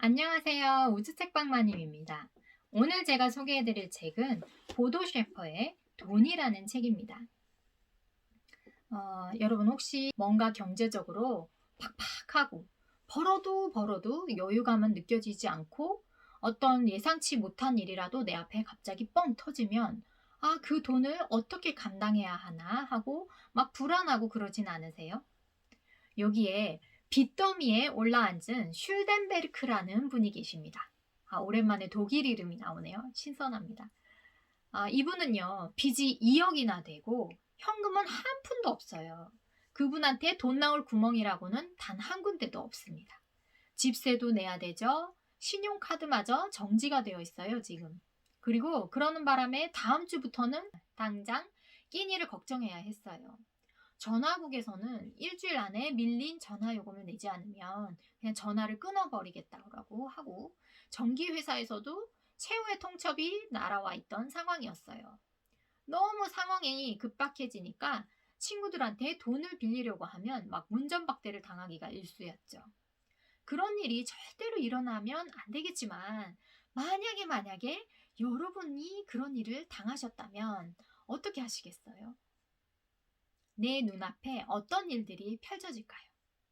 안녕하세요. 우주책방마님입니다. 오늘 제가 소개해드릴 책은 보도 셰퍼의 돈이라는 책입니다. 여러분 혹시 뭔가 경제적으로 팍팍하고 벌어도 여유감은 느껴지지 않고 어떤 예상치 못한 일이라도 내 앞에 갑자기 뻥 터지면 그 돈을 어떻게 감당해야 하나 하고 막 불안하고 그러진 않으세요? 여기에 빚더미에 올라앉은 슐덴베르크라는 분이 계십니다. 오랜만에 독일 이름이 나오네요. 신선합니다. 이분은요, 빚이 2억이나 되고 현금은 한 푼도 없어요. 그분한테 돈 나올 구멍이라고는 단 한 군데도 없습니다. 집세도 내야 되죠. 신용카드마저 정지가 되어 있어요, 지금. 그리고 그러는 바람에 다음 주부터는 당장 끼니를 걱정해야 했어요. 전화국에서는 일주일 안에 밀린 전화 요금을 내지 않으면 그냥 전화를 끊어버리겠다고 하고, 전기회사에서도 최후의 통첩이 날아와 있던 상황이었어요. 너무 상황이 급박해지니까 친구들한테 돈을 빌리려고 하면 막 문전박대를 당하기가 일쑤였죠. 그런 일이 절대로 일어나면 안 되겠지만, 만약에 여러분이 그런 일을 당하셨다면 어떻게 하시겠어요? 내 눈앞에 어떤 일들이 펼쳐질까요?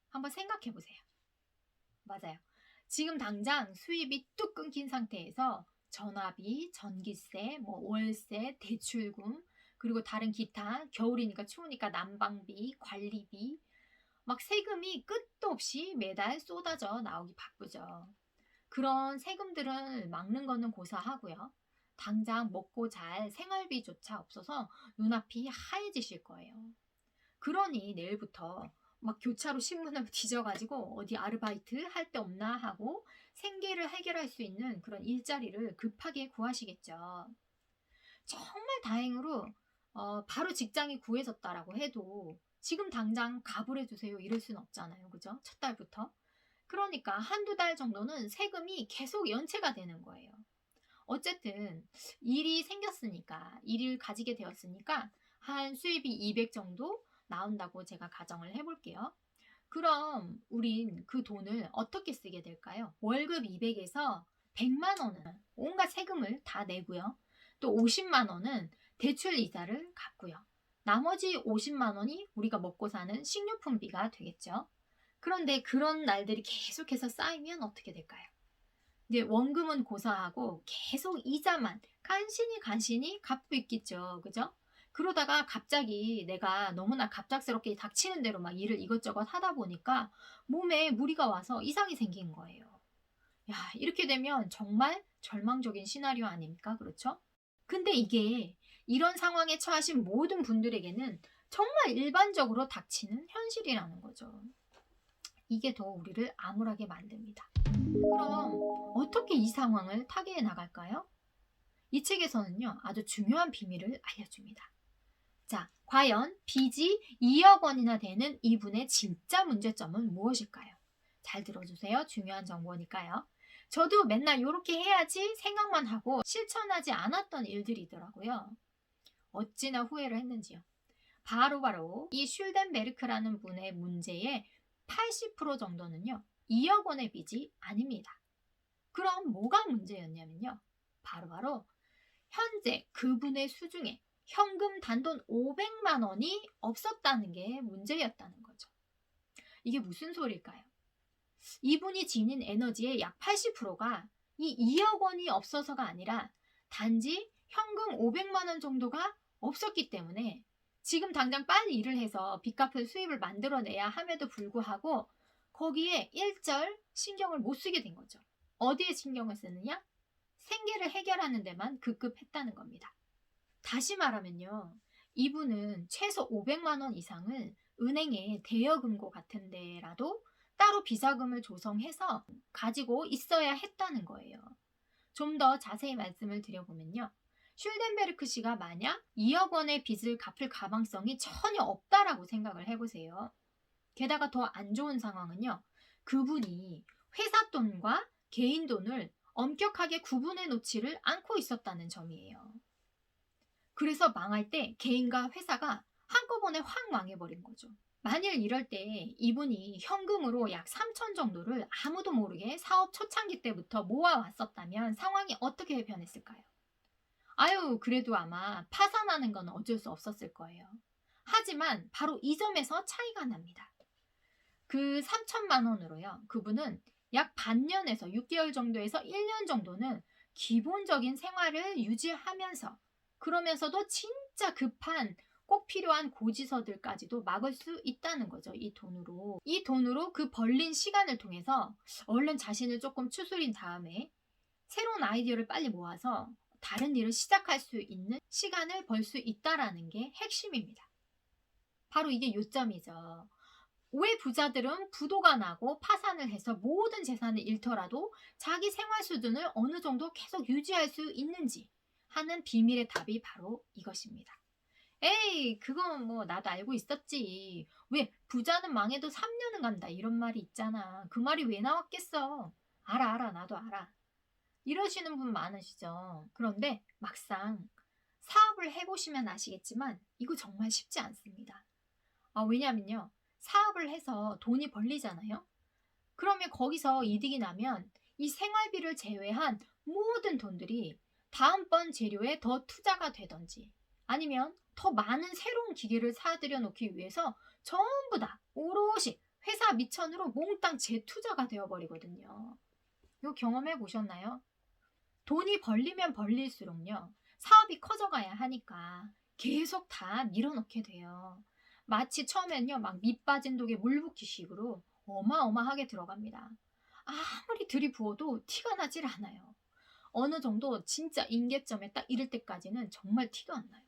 한번 생각해 보세요. 맞아요. 지금 당장 수입이 뚝 끊긴 상태에서 전화비, 전기세, 월세, 대출금, 그리고 다른 기타, 겨울이니까 추우니까 난방비, 관리비, 막 세금이 끝도 없이 매달 쏟아져 나오기 바쁘죠. 그런 세금들을 막는 거는 고사하고요. 당장 먹고 잘 생활비조차 없어서 눈앞이 하얘지실 거예요. 그러니 내일부터 막 교차로 신문을 뒤져가지고 어디 아르바이트 할 데 없나 하고 생계를 해결할 수 있는 그런 일자리를 급하게 구하시겠죠. 정말 다행으로 바로 직장이 구해졌다라고 해도 지금 당장 가불해 주세요 이럴 수는 없잖아요. 그죠? 첫 달부터. 그러니까 한두 달 정도는 세금이 계속 연체가 되는 거예요. 어쨌든 일이 생겼으니까, 일을 가지게 되었으니까 한 수입이 200 정도 나온다고 제가 가정을 해볼게요. 그럼 우린 그 돈을 어떻게 쓰게 될까요? 월급 200에서 100만 원은 온갖 세금을 다 내고요. 또 50만 원은 대출 이자를 갚고요. 나머지 50만 원이 우리가 먹고 사는 식료품비가 되겠죠. 그런데 그런 날들이 계속해서 쌓이면 어떻게 될까요? 이제 원금은 고사하고 계속 이자만 간신히 갚고 있겠죠. 그죠? 그러다가 갑자기 내가 너무나 갑작스럽게 닥치는 대로 막 일을 이것저것 하다 보니까 몸에 무리가 와서 이상이 생긴 거예요. 야, 이렇게 되면 정말 절망적인 시나리오 아닙니까? 그렇죠? 근데 이게 이런 상황에 처하신 모든 분들에게는 정말 일반적으로 닥치는 현실이라는 거죠. 이게 더 우리를 암울하게 만듭니다. 그럼 어떻게 이 상황을 타개해 나갈까요? 이 책에서는요, 아주 중요한 비밀을 알려줍니다. 자, 과연 빚이 2억 원이나 되는 이분의 진짜 문제점은 무엇일까요? 잘 들어주세요. 중요한 정보니까요. 저도 맨날 이렇게 해야지 생각만 하고 실천하지 않았던 일들이더라고요. 어찌나 후회를 했는지요. 바로 이 슐덴베르크라는 분의 문제의 80% 정도는요, 2억 원의 빚이 아닙니다. 그럼 뭐가 문제였냐면요. 바로 현재 그분의 수중에 현금 단돈 500만 원이 없었다는 게 문제였다는 거죠. 이게 무슨 소리일까요? 이분이 지닌 에너지의 약 80%가 이 2억 원이 없어서가 아니라 단지 현금 500만 원 정도가 없었기 때문에 지금 당장 빨리 일을 해서 빚 갚을 수입을 만들어내야 함에도 불구하고 거기에 일절 신경을 못 쓰게 된 거죠. 어디에 신경을 쓰느냐? 생계를 해결하는 데만 급급했다는 겁니다. 다시 말하면요. 이분은 최소 500만 원 이상을 은행에 대여금고 같은 데라도 따로 비자금을 조성해서 가지고 있어야 했다는 거예요. 좀 더 자세히 말씀을 드려보면요. 슐덴베르크 씨가 만약 2억 원의 빚을 갚을 가망성이 전혀 없다라고 생각을 해보세요. 게다가 더 안 좋은 상황은요. 그분이 회사 돈과 개인 돈을 엄격하게 구분해 놓지를 않고 있었다는 점이에요. 그래서 망할 때 개인과 회사가 한꺼번에 확 망해버린 거죠. 만일 이럴 때 이분이 현금으로 약 3천 정도를 아무도 모르게 사업 초창기 때부터 모아왔었다면 상황이 어떻게 변했을까요? 아유, 그래도 아마 파산하는 건 어쩔 수 없었을 거예요. 하지만 바로 이 점에서 차이가 납니다. 그 3천만 원으로요. 그분은 약 반년에서 6개월 정도에서 1년 정도는 기본적인 생활을 유지하면서, 그러면서도 진짜 급한 꼭 필요한 고지서들까지도 막을 수 있다는 거죠. 이 돈으로. 이 돈으로 그 벌린 시간을 통해서 얼른 자신을 조금 추스린 다음에 새로운 아이디어를 빨리 모아서 다른 일을 시작할 수 있는 시간을 벌 수 있다라는 게 핵심입니다. 바로 이게 요점이죠. 왜 부자들은 부도가 나고 파산을 해서 모든 재산을 잃더라도 자기 생활 수준을 어느 정도 계속 유지할 수 있는지 하는 비밀의 답이 바로 이것입니다. 에이, 그건 뭐 나도 알고 있었지. 왜 부자는 망해도 3년은 간다 이런 말이 있잖아. 그 말이 왜 나왔겠어? 알아, 알아, 나도 알아. 이러시는 분 많으시죠. 그런데 막상 사업을 해보시면 아시겠지만 이거 정말 쉽지 않습니다. 왜냐면요. 사업을 해서 돈이 벌리잖아요. 그러면 거기서 이득이 나면 이 생활비를 제외한 모든 돈들이 다음번 재료에 더 투자가 되든지 아니면 더 많은 새로운 기계를 사들여 놓기 위해서 전부 다 오롯이 회사 미천으로 몽땅 재투자가 되어버리거든요. 이거 경험해 보셨나요? 돈이 벌리면 벌릴수록요. 사업이 커져가야 하니까 계속 다 밀어넣게 돼요. 마치 처음엔요. 막 밑 빠진 독에 물 붓기식으로 어마어마하게 들어갑니다. 아무리 들이부어도 티가 나질 않아요. 어느 정도 진짜 임계점에 딱 이를 때까지는 정말 티도 안 나요.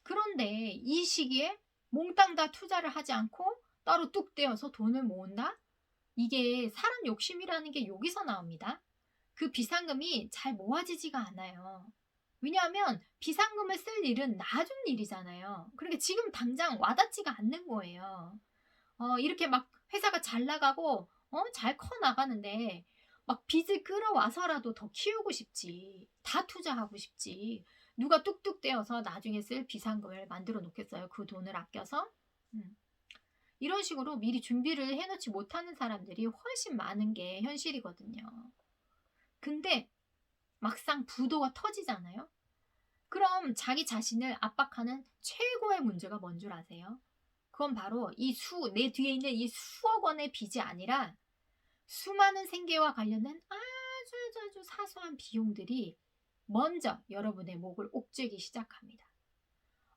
그런데 이 시기에 몽땅 다 투자를 하지 않고 따로 뚝 떼어서 돈을 모은다? 이게 사람 욕심이라는 게 여기서 나옵니다. 그 비상금이 잘 모아지지가 않아요. 왜냐하면 비상금을 쓸 일은 나중 일이잖아요. 그러니까 지금 당장 와닿지가 않는 거예요. 이렇게 막 회사가 잘 나가고, 잘 커 나가는데, 막 빚을 끌어와서라도 더 키우고 싶지. 다 투자하고 싶지. 누가 뚝뚝 떼어서 나중에 쓸 비상금을 만들어 놓겠어요. 그 돈을 아껴서. 음. 이런 식으로 미리 준비를 해놓지 못하는 사람들이 훨씬 많은 게 현실이거든요. 근데 막상 부도가 터지잖아요. 그럼 자기 자신을 압박하는 최고의 문제가 뭔 줄 아세요? 그건 바로 내 뒤에 있는 이 수억 원의 빚이 아니라 수많은 생계와 관련된 아주 사소한 비용들이 먼저 여러분의 목을 옥죄기 시작합니다.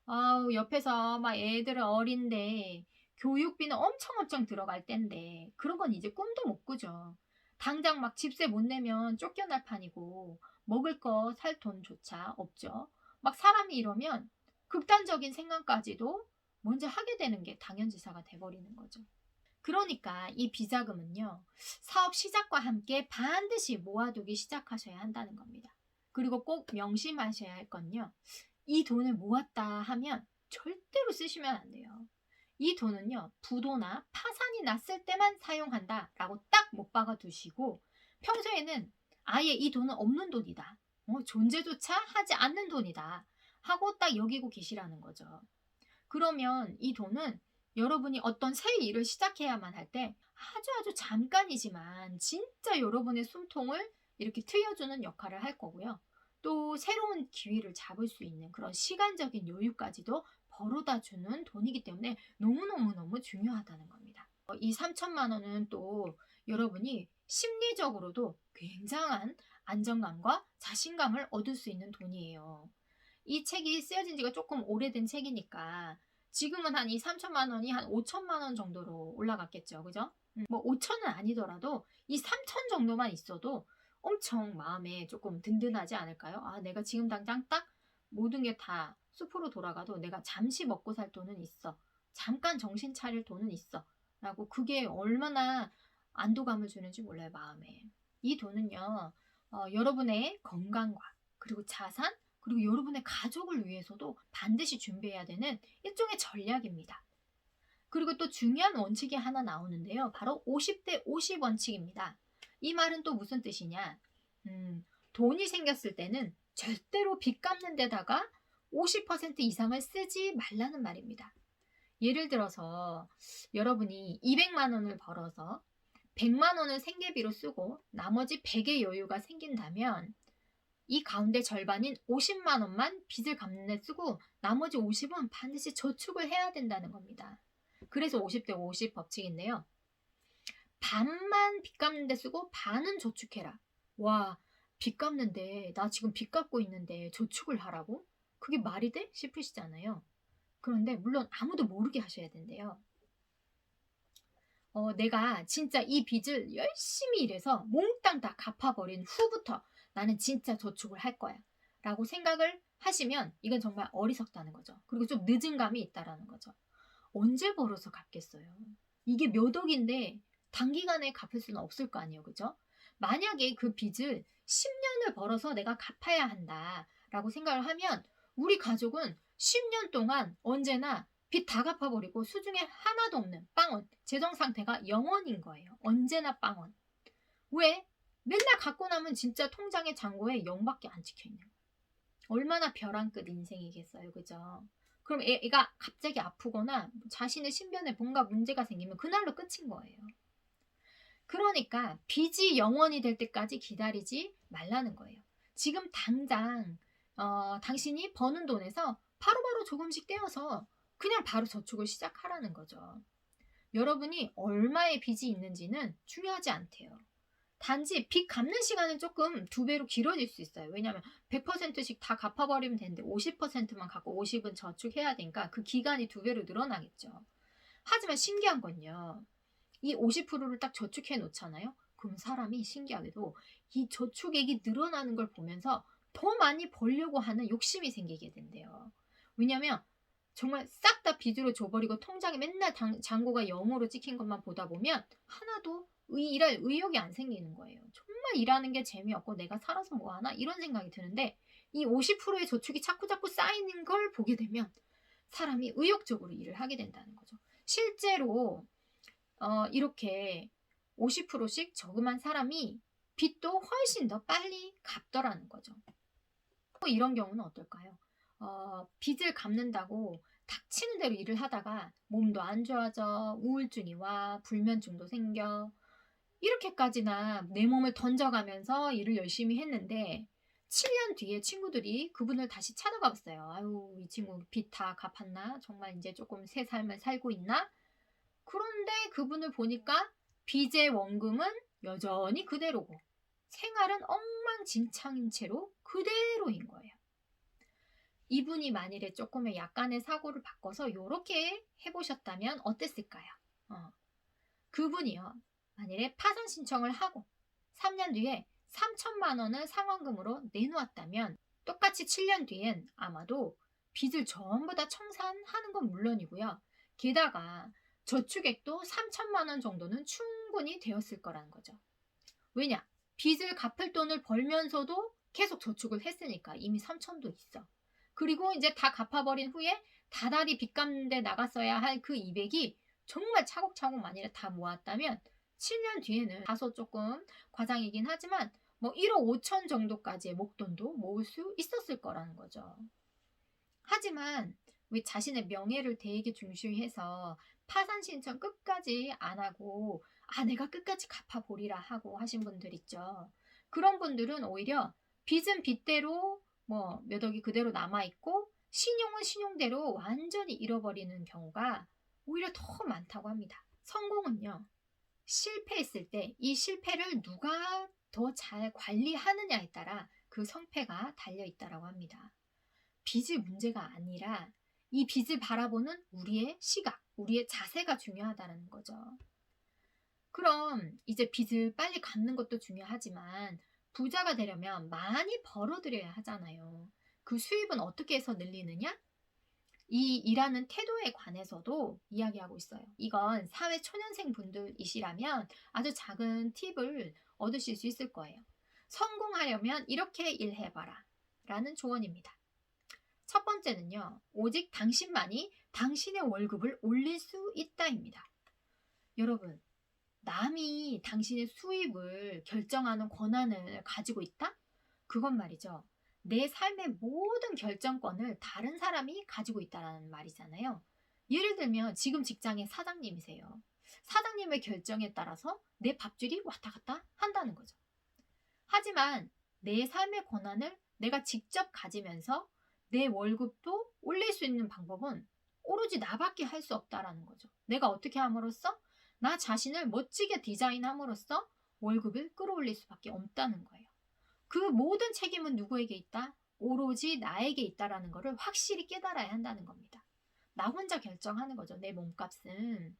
아우, 옆에서 막 애들은 어린데 교육비는 엄청 들어갈 텐데 그런 건 이제 꿈도 못 꾸죠. 당장 막 집세 못 내면 쫓겨날 판이고 먹을 거 살 돈조차 없죠. 막 사람이 이러면 극단적인 생각까지도 먼저 하게 되는 게 당연지사가 돼버리는 거죠. 그러니까 이 비자금은요, 사업 시작과 함께 반드시 모아두기 시작하셔야 한다는 겁니다. 그리고 꼭 명심하셔야 할 건요, 이 돈을 모았다 하면 절대로 쓰시면 안 돼요. 이 돈은요, 부도나 파산이 났을 때만 사용한다라고 딱 못 박아 두시고, 평소에는 아예 이 돈은 없는 돈이다. 존재조차 하지 않는 돈이다. 하고 딱 여기고 계시라는 거죠. 그러면 이 돈은 여러분이 어떤 새 일을 시작해야만 할 때 아주 잠깐이지만 진짜 여러분의 숨통을 이렇게 트여주는 역할을 할 거고요. 또 새로운 기회를 잡을 수 있는 그런 시간적인 여유까지도 벌어다 주는 돈이기 때문에 너무너무 중요하다는 겁니다. 이 3천만 원은 또 여러분이 심리적으로도 굉장한 안정감과 자신감을 얻을 수 있는 돈이에요. 이 책이 쓰여진 지가 조금 오래된 책이니까 지금은 한 이 3천만 원이 한 5천만 원 정도로 올라갔겠죠. 그죠? 뭐 5천은 아니더라도 이 3천 정도만 있어도 엄청 마음에 조금 든든하지 않을까요? 아, 내가 지금 당장 딱 모든 게 다 숲으로 돌아가도 내가 잠시 먹고 살 돈은 있어. 잠깐 정신 차릴 돈은 있어. 라고 그게 얼마나 안도감을 주는지 몰라요, 마음에. 이 돈은요, 여러분의 건강과 그리고 자산, 그리고 여러분의 가족을 위해서도 반드시 준비해야 되는 일종의 전략입니다. 그리고 또 중요한 원칙이 하나 나오는데요. 바로 50대 50 원칙입니다. 이 말은 또 무슨 뜻이냐? 돈이 생겼을 때는 절대로 빚 갚는 데다가 50% 이상을 쓰지 말라는 말입니다. 예를 들어서 여러분이 200만 원을 벌어서 100만 원을 생계비로 쓰고 나머지 100의 여유가 생긴다면 이 가운데 절반인 50만 원만 빚을 갚는 데 쓰고 나머지 50은 반드시 저축을 해야 된다는 겁니다. 그래서 50대 50 법칙인데요. 반만 빚 갚는 데 쓰고 반은 저축해라. 와, 빚 갚는데 나 지금 빚 갚고 있는데 저축을 하라고? 그게 말이 돼? 싶으시잖아요. 그런데 물론 아무도 모르게 하셔야 된대요. 내가 진짜 이 빚을 열심히 일해서 몽땅 다 갚아버린 후부터 나는 진짜 저축을 할 거야 라고 생각을 하시면 이건 정말 어리석다는 거죠. 그리고 좀 늦은 감이 있다라는 거죠. 언제 벌어서 갚겠어요? 이게 몇 억인데 단기간에 갚을 수는 없을 거 아니에요. 그죠? 만약에 그 빚을 10년을 벌어서 내가 갚아야 한다라고 생각을 하면 우리 가족은 10년 동안 언제나 빚 다 갚아버리고 수중에 하나도 없는 빵원, 재정 상태가 0원인 거예요. 언제나 빵원. 왜? 맨날 갖고 나면 진짜 통장의 잔고에 0밖에 안 찍혀있는 거예요. 얼마나 벼랑 끝 인생이겠어요. 그죠? 그럼 애가 갑자기 아프거나 자신의 신변에 뭔가 문제가 생기면 그날로 끝인 거예요. 그러니까 빚이 0원이 될 때까지 기다리지 말라는 거예요. 지금 당장 당신이 버는 돈에서 바로바로 조금씩 떼어서 그냥 바로 저축을 시작하라는 거죠. 여러분이 얼마의 빚이 있는지는 중요하지 않대요. 단지 빚 갚는 시간은 조금 2배로 길어질 수 있어요. 왜냐하면 100%씩 다 갚아버리면 되는데 50%만 갖고 50은 저축해야 되니까 그 기간이 2배로 늘어나겠죠. 하지만 신기한 건요. 이 50%를 딱 저축해 놓잖아요. 그럼 사람이 신기하게도 이 저축액이 늘어나는 걸 보면서 더 많이 벌려고 하는 욕심이 생기게 된대요. 왜냐하면 정말 싹 다 빚으로 줘버리고 통장에 맨날 잔고가 0으로 찍힌 것만 보다 보면 하나도 일할 의욕이 안 생기는 거예요. 정말 일하는 게 재미없고 내가 살아서 뭐하나 이런 생각이 드는데 이 50%의 저축이 자꾸자꾸 쌓이는 걸 보게 되면 사람이 의욕적으로 일을 하게 된다는 거죠. 실제로 이렇게 50%씩 저금한 사람이 빚도 훨씬 더 빨리 갚더라는 거죠. 또 이런 경우는 어떨까요? 빚을 갚는다고 닥치는 대로 일을 하다가 몸도 안 좋아져, 우울증이 와, 불면증도 생겨. 이렇게까지나 내 몸을 던져가면서 일을 열심히 했는데 7년 뒤에 친구들이 그분을 다시 찾아가 봤어요. 아유, 이 친구 빚 다 갚았나? 정말 이제 조금 새 삶을 살고 있나? 그런데 그분을 보니까 빚의 원금은 여전히 그대로고 생활은 엉망진창인 채로 그대로인 거예요. 이분이 만일에 조금의 약간의 사고를 바꿔서 이렇게 해보셨다면 어땠을까요? 그분이요. 만일에 파산 신청을 하고 3년 뒤에 3천만 원을 상환금으로 내놓았다면 똑같이 7년 뒤엔 아마도 빚을 전부 다 청산하는 건 물론이고요. 게다가 저축액도 3천만 원 정도는 충분히 되었을 거라는 거죠. 왜냐? 빚을 갚을 돈을 벌면서도 계속 저축을 했으니까 이미 3천도 있어. 그리고 이제 다 갚아버린 후에 다달이 빚 갚는 데 나갔어야 할 그 200이 정말 차곡차곡 만일에 다 모았다면 7년 뒤에는 다소 조금 과장이긴 하지만 뭐 1억 5천 정도까지의 목돈도 모을 수 있었을 거라는 거죠. 하지만 왜 자신의 명예를 되게 중시해서 파산 신청 끝까지 안 하고 내가 끝까지 갚아보리라 하고 하신 분들 있죠. 그런 분들은 오히려 빚은 빚대로 뭐 몇 억이 그대로 남아있고 신용은 신용대로 완전히 잃어버리는 경우가 오히려 더 많다고 합니다. 성공은요. 실패했을 때 이 실패를 누가 더 잘 관리하느냐에 따라 그 성패가 달려있다고 합니다. 빚이 문제가 아니라 이 빚을 바라보는 우리의 시각, 우리의 자세가 중요하다는 거죠. 그럼 이제 빚을 빨리 갚는 것도 중요하지만 부자가 되려면 많이 벌어들여야 하잖아요. 그 수입은 어떻게 해서 늘리느냐? 이 일하는 태도에 관해서도 이야기하고 있어요. 이건 사회 초년생 분들이시라면 아주 작은 팁을 얻으실 수 있을 거예요. 성공하려면 이렇게 일해봐라 라는 조언입니다. 첫 번째는요. 오직 당신만이 당신의 월급을 올릴 수 있다입니다. 여러분, 남이 당신의 수입을 결정하는 권한을 가지고 있다? 그건 말이죠. 내 삶의 모든 결정권을 다른 사람이 가지고 있다는 말이잖아요. 예를 들면 지금 직장의 사장님이세요. 사장님의 결정에 따라서 내 밥줄이 왔다 갔다 한다는 거죠. 하지만 내 삶의 권한을 내가 직접 가지면서 내 월급도 올릴 수 있는 방법은 오로지 나밖에 할 수 없다라는 거죠. 내가 어떻게 함으로써 나 자신을 멋지게 디자인함으로써 월급을 끌어올릴 수밖에 없다는 거예요. 그 모든 책임은 누구에게 있다? 오로지 나에게 있다라는 것을 확실히 깨달아야 한다는 겁니다. 나 혼자 결정하는 거죠. 내 몸값은.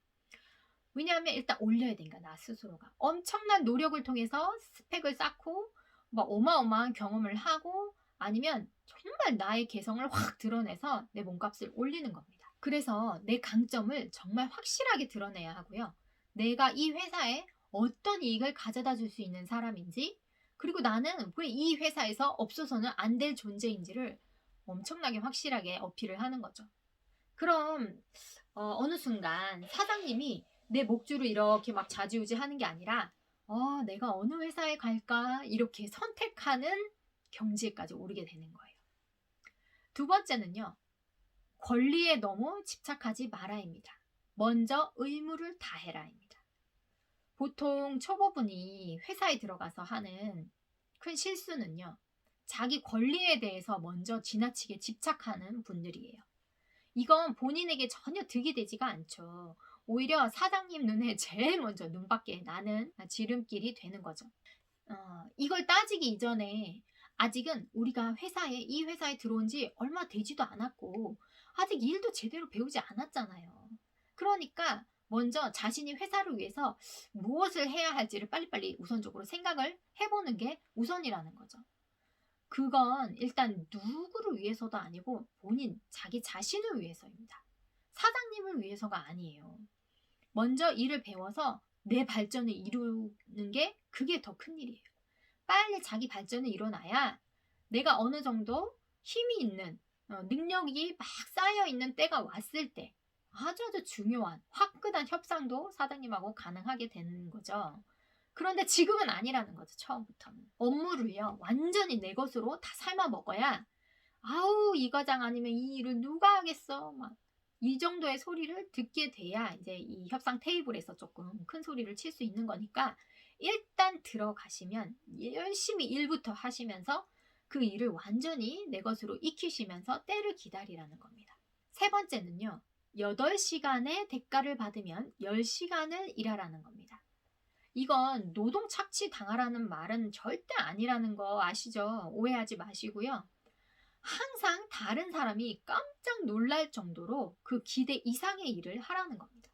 왜냐하면 일단 올려야 되니까 나 스스로가. 엄청난 노력을 통해서 스펙을 쌓고 막 어마어마한 경험을 하고 아니면 정말 나의 개성을 확 드러내서 내 몸값을 올리는 겁니다. 그래서 내 강점을 정말 확실하게 드러내야 하고요. 내가 이 회사에 어떤 이익을 가져다 줄 수 있는 사람인지 그리고 나는 왜 이 회사에서 없어서는 안 될 존재인지를 엄청나게 확실하게 어필을 하는 거죠. 그럼 어느 순간 사장님이 내 목줄을 이렇게 막 좌지우지 하는 게 아니라 내가 어느 회사에 갈까 이렇게 선택하는 경지에까지 오르게 되는 거예요. 두 번째는요. 권리에 너무 집착하지 마라입니다. 먼저 의무를 다해라입니다. 보통 초보분이 회사에 들어가서 하는 큰 실수는요. 자기 권리에 대해서 먼저 지나치게 집착하는 분들이에요. 이건 본인에게 전혀 득이 되지가 않죠. 오히려 사장님 눈에 제일 먼저 눈밖에 나는 지름길이 되는 거죠. 이걸 따지기 이전에 아직은 우리가 이 회사에 들어온 지 얼마 되지도 않았고 아직 일도 제대로 배우지 않았잖아요. 그러니까 먼저 자신이 회사를 위해서 무엇을 해야 할지를 빨리빨리 우선적으로 생각을 해보는 게 우선이라는 거죠. 그건 일단 누구를 위해서도 아니고 본인, 자기 자신을 위해서입니다. 사장님을 위해서가 아니에요. 먼저 일을 배워서 내 발전을 이루는 게 그게 더 큰 일이에요. 빨리 자기 발전을 일어나야 내가 어느 정도 힘이 있는 능력이 막 쌓여있는 때가 왔을 때 아주 중요한 화끈한 협상도 사장님하고 가능하게 되는 거죠. 그런데 지금은 아니라는 거죠. 처음부터는. 업무를요. 완전히 내 것으로 다 삶아 먹어야 아우 이 과장 아니면 이 일을 누가 하겠어. 막 이 정도의 소리를 듣게 돼야 이제 이 협상 테이블에서 조금 큰 소리를 칠 수 있는 거니까 일단 들어가시면 열심히 일부터 하시면서 그 일을 완전히 내 것으로 익히시면서 때를 기다리라는 겁니다. 세 번째는요. 8시간의 대가를 받으면 10시간을 일하라는 겁니다. 이건 노동 착취 당하라는 말은 절대 아니라는 거 아시죠? 오해하지 마시고요. 항상 다른 사람이 깜짝 놀랄 정도로 그 기대 이상의 일을 하라는 겁니다.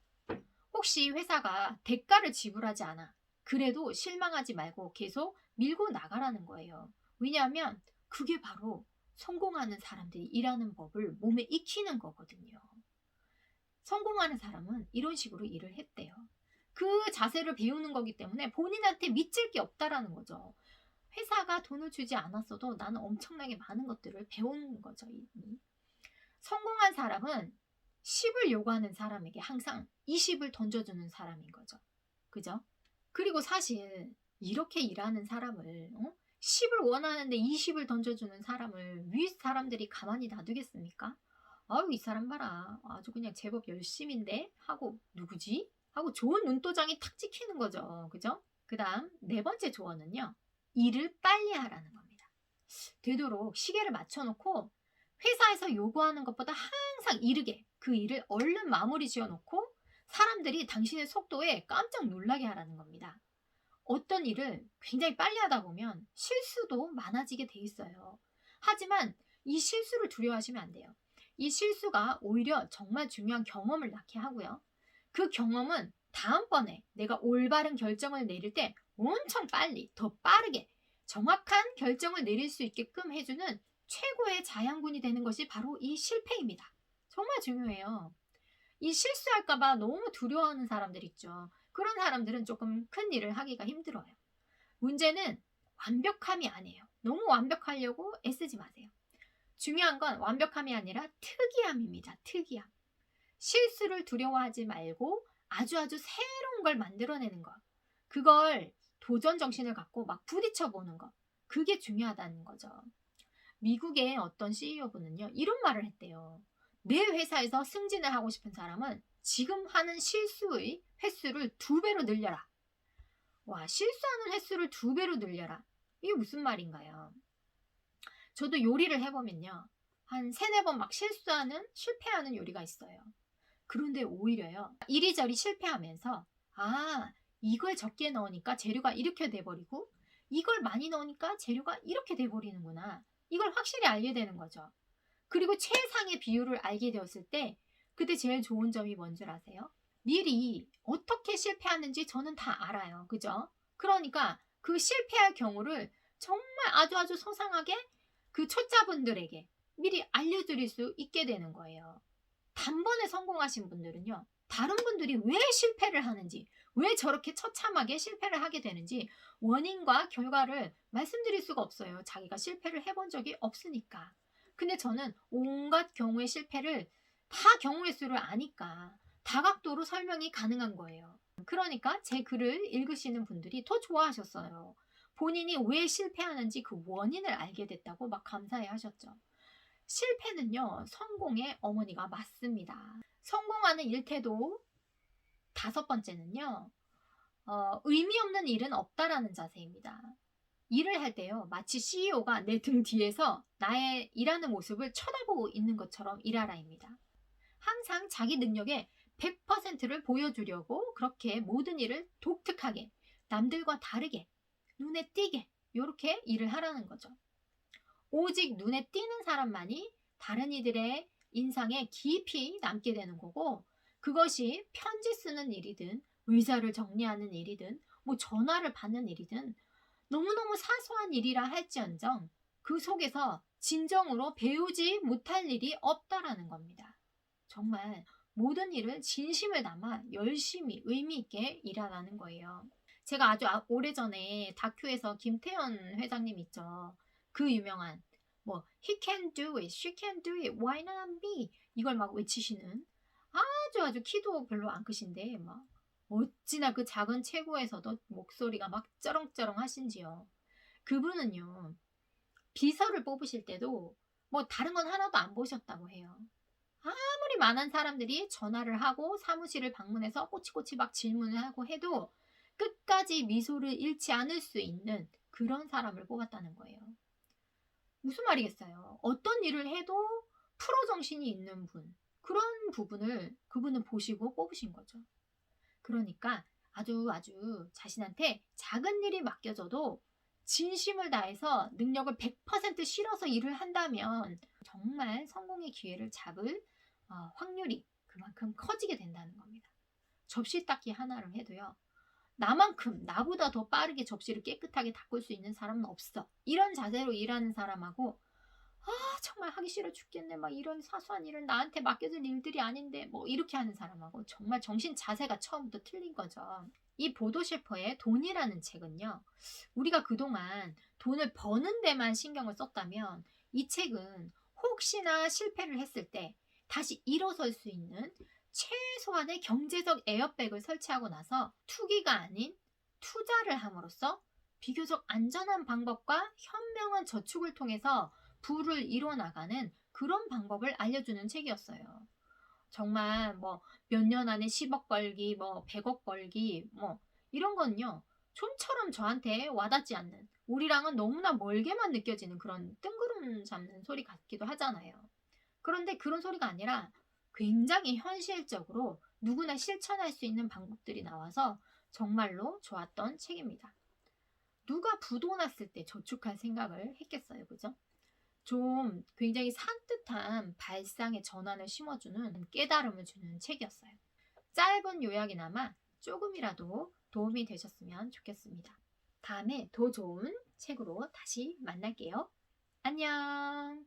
혹시 회사가 대가를 지불하지 않아. 그래도 실망하지 말고 계속 밀고 나가라는 거예요. 왜냐하면 그게 바로 성공하는 사람들이 일하는 법을 몸에 익히는 거거든요. 성공하는 사람은 이런 식으로 일을 했대요. 그 자세를 배우는 거기 때문에 본인한테 미칠 게 없다라는 거죠. 회사가 돈을 주지 않았어도 나는 엄청나게 많은 것들을 배운 거죠. 이미. 성공한 사람은 10을 요구하는 사람에게 항상 20을 던져주는 사람인 거죠. 그죠? 그리고 사실 이렇게 일하는 사람을 10을 원하는데 20을 던져주는 사람을 위 사람들이 가만히 놔두겠습니까? 아유 이 사람 봐라 아주 그냥 제법 열심인데 하고 누구지? 하고 좋은 눈도장이 탁 찍히는 거죠. 그죠? 그 다음 네 번째 조언은요. 일을 빨리 하라는 겁니다. 되도록 시계를 맞춰놓고 회사에서 요구하는 것보다 항상 이르게 그 일을 얼른 마무리 지어놓고 사람들이 당신의 속도에 깜짝 놀라게 하라는 겁니다. 어떤 일을 굉장히 빨리 하다 보면 실수도 많아지게 돼 있어요. 하지만 이 실수를 두려워하시면 안 돼요. 이 실수가 오히려 정말 중요한 경험을 낳게 하고요. 그 경험은 다음번에 내가 올바른 결정을 내릴 때 엄청 빨리, 더 빠르게 정확한 결정을 내릴 수 있게끔 해주는 최고의 자양분이 되는 것이 바로 이 실패입니다. 정말 중요해요. 이 실수할까봐 너무 두려워하는 사람들 있죠. 그런 사람들은 조금 큰 일을 하기가 힘들어요. 문제는 완벽함이 아니에요. 너무 완벽하려고 애쓰지 마세요. 중요한 건 완벽함이 아니라 특이함입니다. 특이함. 실수를 두려워하지 말고 아주 새로운 걸 만들어내는 것. 그걸 도전 정신을 갖고 막 부딪혀 보는 것. 그게 중요하다는 거죠. 미국의 어떤 CEO분은요. 이런 말을 했대요. 내 회사에서 승진을 하고 싶은 사람은 지금 하는 실수의 횟수를 2배로 늘려라. 와, 실수하는 횟수를 2배로 늘려라. 이게 무슨 말인가요? 저도 요리를 해보면요. 한 3-4번 막 실패하는 요리가 있어요. 그런데 오히려요. 이리저리 실패하면서 이걸 적게 넣으니까 재료가 이렇게 돼버리고 이걸 많이 넣으니까 재료가 이렇게 돼버리는구나. 이걸 확실히 알게 되는 거죠. 그리고 최상의 비율을 알게 되었을 때 그때 제일 좋은 점이 뭔 줄 아세요? 미리 어떻게 실패하는지 저는 다 알아요. 그죠? 그러니까 그 실패할 경우를 정말 아주 소상하게 그 초짜분들에게 미리 알려드릴 수 있게 되는 거예요. 단번에 성공하신 분들은요. 다른 분들이 왜 실패를 하는지, 왜 저렇게 처참하게 실패를 하게 되는지 원인과 결과를 말씀드릴 수가 없어요. 자기가 실패를 해본 적이 없으니까. 근데 저는 온갖 경우의 실패를 다 경우의 수를 아니까 다각도로 설명이 가능한 거예요. 그러니까 제 글을 읽으시는 분들이 더 좋아하셨어요. 본인이 왜 실패하는지 그 원인을 알게 됐다고 막 감사해 하셨죠. 실패는요, 성공의 어머니가 맞습니다. 성공하는 일태도 5번째는요, 의미 없는 일은 없다라는 자세입니다. 일을 할 때요, 마치 CEO가 내 등 뒤에서 나의 일하는 모습을 쳐다보고 있는 것처럼 일하라입니다. 항상 자기 능력의 100%를 보여주려고 그렇게 모든 일을 독특하게, 남들과 다르게, 눈에 띄게 이렇게 일을 하라는 거죠. 오직 눈에 띄는 사람만이 다른 이들의 인상에 깊이 남게 되는 거고, 그것이 편지 쓰는 일이든 의사를 정리하는 일이든 뭐 전화를 받는 일이든 너무너무 사소한 일이라 할지언정 그 속에서 진정으로 배우지 못할 일이 없다라는 겁니다. 정말 모든 일을 진심을 담아 열심히 의미 있게 일하라는 거예요. 제가 아주 오래전에 다큐에서 김태현 회장님 있죠. 그 유명한 he can do it, she can do it, why not me? 이걸 막 외치시는 아주 키도 별로 안 크신데 막 어찌나 그 작은 체구에서도 목소리가 막 쩌렁쩌렁 하신지요. 그분은요. 비서를 뽑으실 때도 뭐 다른 건 하나도 안 보셨다고 해요. 아무리 많은 사람들이 전화를 하고 사무실을 방문해서 꼬치꼬치 막 질문을 하고 해도 끝까지 미소를 잃지 않을 수 있는 그런 사람을 뽑았다는 거예요. 무슨 말이겠어요? 어떤 일을 해도 프로 정신이 있는 분, 그런 부분을 그분은 보시고 뽑으신 거죠. 그러니까 아주 자신한테 작은 일이 맡겨져도 진심을 다해서 능력을 100% 실어서 일을 한다면 정말 성공의 기회를 잡을 확률이 그만큼 커지게 된다는 겁니다. 접시 닦기 하나를 해도요. 나만큼 나보다 더 빠르게 접시를 깨끗하게 닦을 수 있는 사람은 없어. 이런 자세로 일하는 사람하고 정말 하기 싫어 죽겠네. 막 이런 사소한 일은 나한테 맡겨질 일들이 아닌데 뭐 이렇게 하는 사람하고 정말 정신 자세가 처음부터 틀린 거죠. 이 보도 셰퍼의 돈이라는 책은요. 우리가 그동안 돈을 버는 데만 신경을 썼다면 이 책은 혹시나 실패를 했을 때 다시 일어설 수 있는 최소한의 경제적 에어백을 설치하고 나서 투기가 아닌 투자를 함으로써 비교적 안전한 방법과 현명한 저축을 통해서 부를 이뤄나가는 그런 방법을 알려주는 책이었어요. 정말 뭐 몇 년 안에 10억 벌기, 뭐 100억 벌기, 뭐 이런 건요. 좀처럼 저한테 와닿지 않는, 우리랑은 너무나 멀게만 느껴지는 그런 뜬구름 잡는 소리 같기도 하잖아요. 그런데 그런 소리가 아니라 굉장히 현실적으로 누구나 실천할 수 있는 방법들이 나와서 정말로 좋았던 책입니다. 누가 부도 났을 때 저축할 생각을 했겠어요, 그죠? 좀 굉장히 산뜻한 발상의 전환을 심어주는 깨달음을 주는 책이었어요. 짧은 요약이나마 조금이라도 도움이 되셨으면 좋겠습니다. 다음에 더 좋은 책으로 다시 만날게요. 안녕!